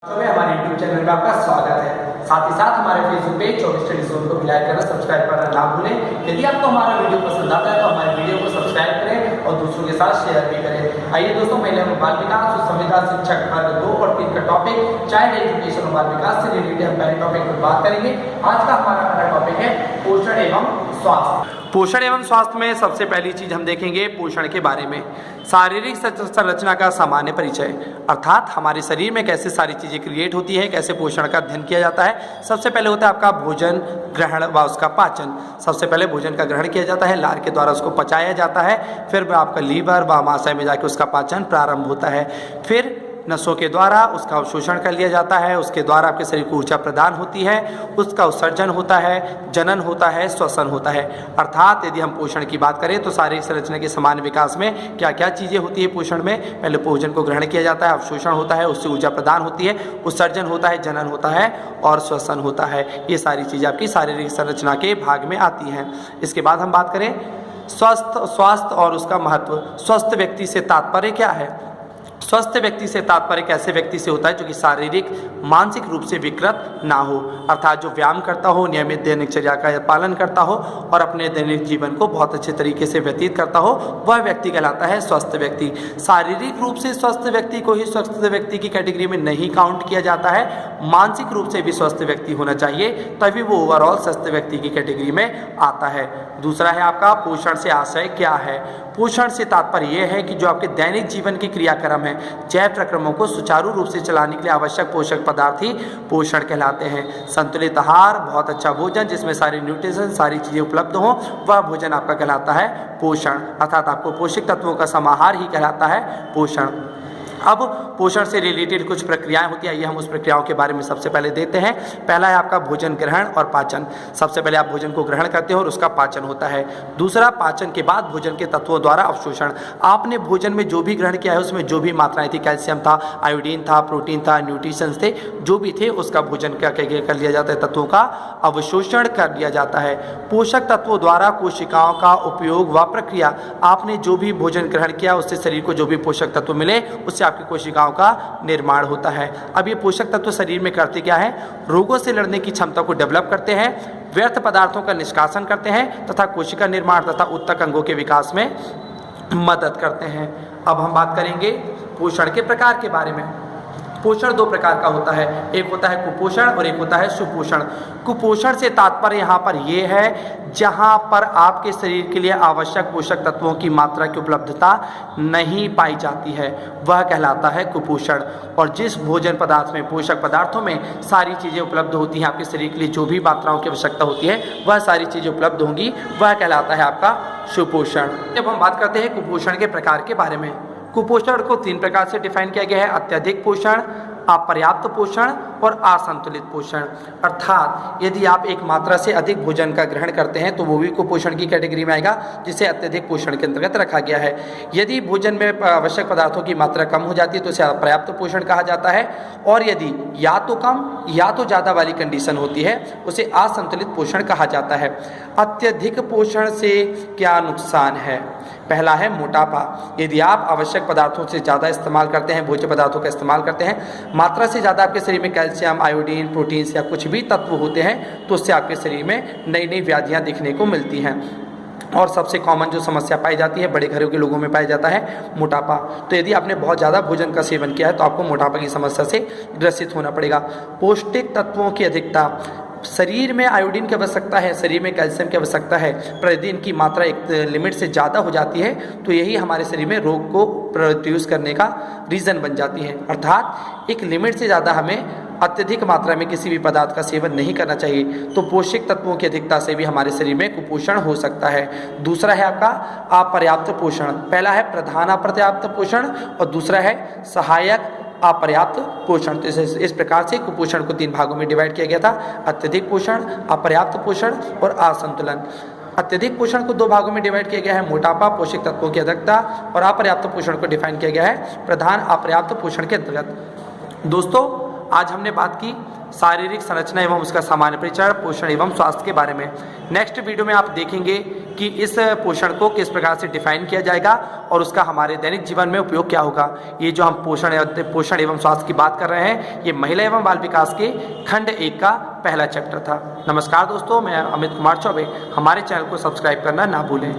में हमारे YouTube channel में आपका स्वागत है। साथ ही साथ हमारे फेसबुक पेज 24 स्टडी जोन को भी लाइक करना, सब्सक्राइब करना ना भूलें। यदि आपको हमारा वीडियो पसंद आता है तो हमारे वीडियो को सब्सक्राइब करें और दूसरों के साथ शेयर भी करें। आइए दोस्तों, महिला एवं बाल विकास और संविदा शिक्षक वर्ग 2 और 3 का टॉपिक चाइल्ड एजुकेशन और बाल विकास से रिलेटेड हम पहले टॉपिक पर बात करेंगे। आज का हमारा पहला टॉपिक है पोषण एवं स्वास्थ्य। पोषण एवं स्वास्थ्य में सबसे पहली चीज हम देखेंगे पोषण के बारे में। शारीरिक संरचना का सामान्य परिचय, अर्थात हमारे शरीर में कैसे सारी चीजें क्रिएट होती है, कैसे पोषण का अध्ययन किया जाता है। सबसे पहले होता है आपका भोजन ग्रहण व उसका पाचन। सबसे पहले भोजन का ग्रहण किया जाता है, लार के द्वारा उसको पचाया जाता है, फिर आपका लीवर व आमाशय में जाके उसका पाचन प्रारंभ होता है, फिर नसों के द्वारा उसका अवशोषण कर लिया जाता है, उसके द्वारा आपके शरीर को ऊर्जा प्रदान होती है, उसका उत्सर्जन होता है, जनन होता है, श्वसन होता है। अर्थात यदि हम पोषण की बात करें तो शारीरिक संरचना के सामान्य विकास में क्या क्या चीज़ें होती है पोषण में। पहले भोजन को ग्रहण किया जाता है, अवशोषण होता है, उससे ऊर्जा प्रदान होती है, उत्सर्जन होता है, जनन होता है और श्वसन होता है। ये सारी चीज़ें आपकी शारीरिक संरचना के भाग में आती हैं। इसके बाद हम बात करें स्वास्थ्य और उसका महत्व। स्वस्थ व्यक्ति से तात्पर्य क्या है? स्वस्थ व्यक्ति से तात्पर्य ऐसे व्यक्ति से होता है जो कि शारीरिक मानसिक रूप से विकृत ना हो, अर्थात जो व्यायाम करता हो, नियमित दिनचर्या का पालन करता हो और अपने दैनिक जीवन को बहुत अच्छे तरीके से व्यतीत करता हो, वह व्यक्ति कहलाता है स्वस्थ व्यक्ति। शारीरिक रूप से स्वस्थ व्यक्ति को ही स्वस्थ व्यक्ति की कैटेगरी में नहीं काउंट किया जाता है, मानसिक रूप से भी स्वस्थ व्यक्ति होना चाहिए, तभी वो ओवरऑल स्वस्थ व्यक्ति की कैटेगरी में आता है। दूसरा है आपका पोषण से आशय क्या है। पोषण से तात्पर्य यह है कि जो आपके दैनिक जीवन के क्रियाक्रम है, जैव प्रक्रमों को सुचारू रूप से चलाने के लिए आवश्यक पोषक पदार्थ ही पोषण कहलाते हैं। संतुलित आहार, बहुत अच्छा भोजन जिसमें सारी न्यूट्रिशन सारी चीज़ें उपलब्ध हों, वह भोजन आपका कहलाता है पोषण, अर्थात आपको पोषक तत्वों का समाहार ही कहलाता है पोषण। अब पोषण से रिलेटेड कुछ प्रक्रियाएं होती हैं, आइए हम उस प्रक्रियाओं के बारे में सबसे पहले देखते हैं। पहला है आपका भोजन ग्रहण और पाचन। सबसे पहले आप भोजन को ग्रहण करते हो और उसका पाचन होता है। दूसरा, पाचन के बाद भोजन के तत्वों द्वारा अवशोषण। आपने भोजन में जो भी ग्रहण किया है उसमें जो भी मात्राएं थी, कैल्शियम था, आयोडीन था, प्रोटीन था, न्यूट्रिशंस थे, जो भी थे उसका भोजन क्या कर लिया जाता है, तत्वों का अवशोषण कर लिया जाता है। पोषक तत्वों द्वारा कोशिकाओं का उपयोग व प्रक्रिया, आपने जो भी भोजन ग्रहण किया उससे शरीर को जो भी पोषक तत्व मिले उससे आपकी कोशिकाओं का निर्माण होता है। अब ये पोषक तत्व शरीर में करते क्या है? रोगों से लड़ने की क्षमता को डेवलप करते हैं, व्यर्थ पदार्थों का निष्कासन करते हैं तथा कोशिका निर्माण तथा उत्तक अंगों के विकास में मदद करते हैं। अब हम बात करेंगे पोषण के प्रकार के बारे में। पोषण दो प्रकार का होता है, एक होता है कुपोषण और एक होता है सुपोषण। कुपोषण से तात्पर्य यहाँ पर यह है जहाँ पर आपके शरीर के लिए आवश्यक पोषक तत्वों की मात्रा की उपलब्धता नहीं पाई जाती है, वह कहलाता है कुपोषण। और जिस भोजन पदार्थ में, पोषक पदार्थों में सारी चीज़ें उपलब्ध होती हैं, आपके शरीर के लिए जो भी मात्राओं की आवश्यकता होती है वह सारी चीज़ें उपलब्ध होंगी, वह कहलाता है आपका सुपोषण। जब हम बात करते हैं कुपोषण के प्रकार के बारे में, कुपोषण को 3 प्रकार से डिफाइन किया गया है: अत्यधिक पोषण, अपर्याप्त पोषण और असंतुलित पोषण। अर्थात यदि आप एक मात्रा से अधिक भोजन का ग्रहण करते हैं तो वो भी कुपोषण की कैटेगरी में आएगा, जिसे अत्यधिक पोषण के अंतर्गत रखा गया है। यदि भोजन में आवश्यक पदार्थों की मात्रा कम हो जाती है तो उसे अपर्याप्त पोषण कहा जाता है, और यदि या तो कम या तो ज़्यादा वाली कंडीशन होती है उसे असंतुलित पोषण कहा जाता है। अत्यधिक पोषण से क्या नुकसान है? पहला है मोटापा। यदि आप आवश्यक पदार्थों से ज़्यादा इस्तेमाल करते हैं, भोज्य पदार्थों का इस्तेमाल करते हैं, मात्रा से ज़्यादा आपके शरीर में कैल्शियम, आयोडीन, प्रोटीन्स या कुछ भी तत्व होते हैं तो उससे आपके शरीर में नई नई व्याधियाँ दिखने को मिलती हैं। और सबसे कॉमन जो समस्या पाई जाती है बड़े घरों के लोगों में पाया जाता है मोटापा। तो यदि आपने बहुत ज़्यादा भोजन का सेवन किया है तो आपको मोटापा की समस्या से ग्रसित होना पड़ेगा। पौष्टिक तत्वों की अधिकता, शरीर में आयोडीन की आवश्यकता है, शरीर में कैल्शियम की आवश्यकता है, प्रतिदिन की मात्रा एक लिमिट से ज़्यादा हो जाती है तो यही हमारे शरीर में रोग को प्रोड्यूस करने का रीज़न बन जाती है। अर्थात एक लिमिट से ज़्यादा हमें अत्यधिक मात्रा में किसी भी पदार्थ का सेवन नहीं करना चाहिए। तो पोषक तत्वों की अधिकता से भी हमारे शरीर में कुपोषण हो सकता है। दूसरा है आपका अपर्याप्त पोषण। पहला है प्रधान अपर्याप्त पोषण और दूसरा है सहायक अपर्याप्त पोषण। तो इस प्रकार से कुपोषण को 3 भागों में डिवाइड किया गया था: अत्यधिक पोषण, अपर्याप्त पोषण और असंतुलन। अत्यधिक पोषण को 2 भागों में डिवाइड किया गया है: मोटापा, पोषक तत्वों की अधिकता, और अपर्याप्त पोषण को डिफाइन किया गया है प्रधान अपर्याप्त पोषण के अंतर्गत। दोस्तों, आज हमने बात की शारीरिक संरचना एवं उसका सामान्य परिचय, पोषण एवं स्वास्थ्य के बारे में। नेक्स्ट वीडियो में आप देखेंगे कि इस पोषण को किस प्रकार से डिफाइन किया जाएगा और उसका हमारे दैनिक जीवन में उपयोग क्या होगा। ये जो हम पोषण एवं स्वास्थ्य की बात कर रहे हैं, ये महिला एवं बाल विकास के खंड 1 का पहला चैप्टर था। नमस्कार दोस्तों, मैं अमित कुमार चौबे। हमारे चैनल को सब्सक्राइब करना ना भूलें।